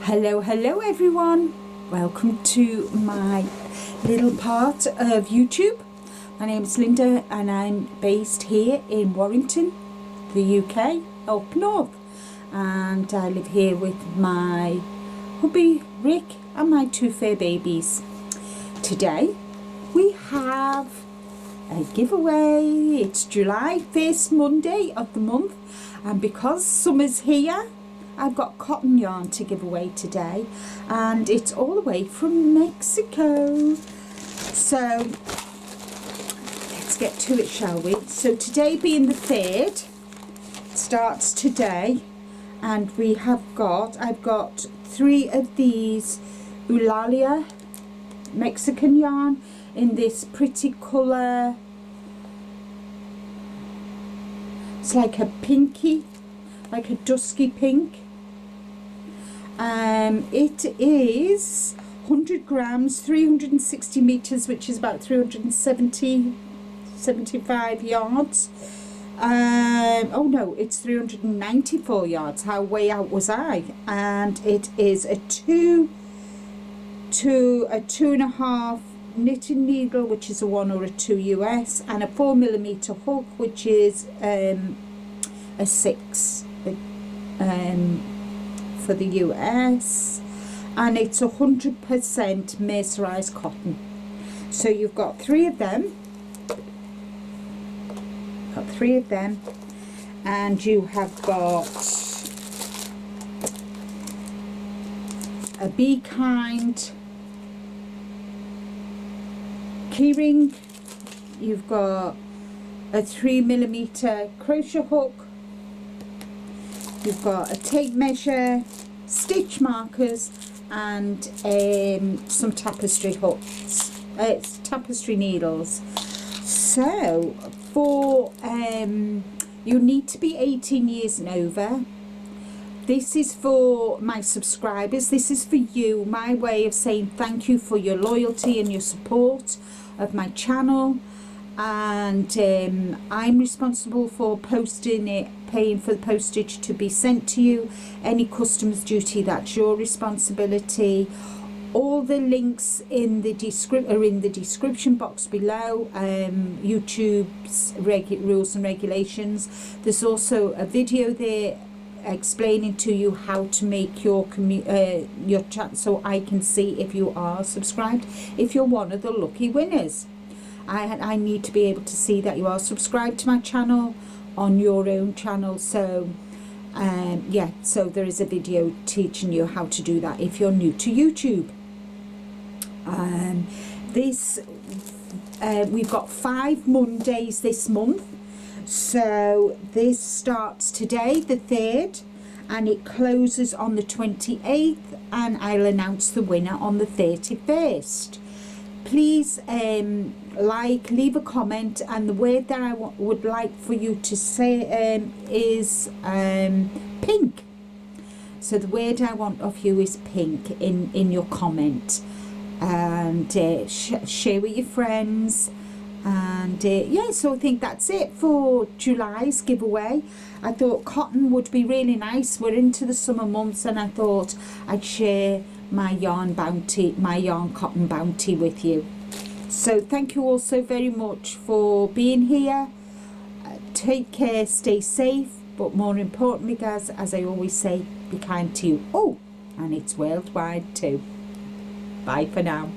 Hello everyone, welcome to my little part of YouTube. My name is Linda and I'm based here in Warrington, the UK, up north, and I live here with my hubby Rick and my two fair babies. Today we have a giveaway. It's July 1st, Monday of the month, and because summer's here, I've got cotton yarn to give away today, and it's all the way from Mexico. So let's get to it, shall we? So today being the 3rd, starts today, and I've got 3 of these Eulalia Mexican yarn in this pretty colour. It's like a pinky, like a dusky pink. It is 100 grams, 360 meters, which is about 375 yards. Oh no, it's 394 yards. How way out was I? And it is a 2.5 knitting needle, which is a 1 or a 2 US, and a 4mm hook, which is a 6 for the US, and it's 100% mercerized cotton. So you've got 3 of them. And you have got a Be Kind keyring. You've got a 3mm crochet hook. You've got a tape measure, stitch markers, and some tapestry hooks. It's tapestry needles. So for you need to be 18 years and over. This is for my subscribers. This is for you. My way of saying thank you for your loyalty and your support of my channel. And I'm responsible for posting it, paying for the postage to be sent to you. Any customs duty, that's your responsibility. All the links in the description box below. YouTube's rules and regulations. There's also a video there explaining to you how to make your chat, so I can see if you are subscribed, if you're one of the lucky winners. I need to be able to see that you are subscribed to my channel on your own channel. So yeah, so there is a video teaching you how to do that if you're new to YouTube. We've got 5 Mondays this month. So this starts today, the 3rd, and it closes on the 28th, and I'll announce the winner on the 31st. Please leave a comment, and the word that I would like for you to say is pink. So the word I want of you is pink in your comment, and share with your friends. And yeah, so I think that's it for July's giveaway. I thought cotton would be really nice. We're into the summer months, and I thought I'd share my yarn cotton bounty with you. So thank you all so very much for being here. Take care, stay safe, but more importantly, guys, as I always say, be kind to you. Oh, and it's worldwide too. Bye for now.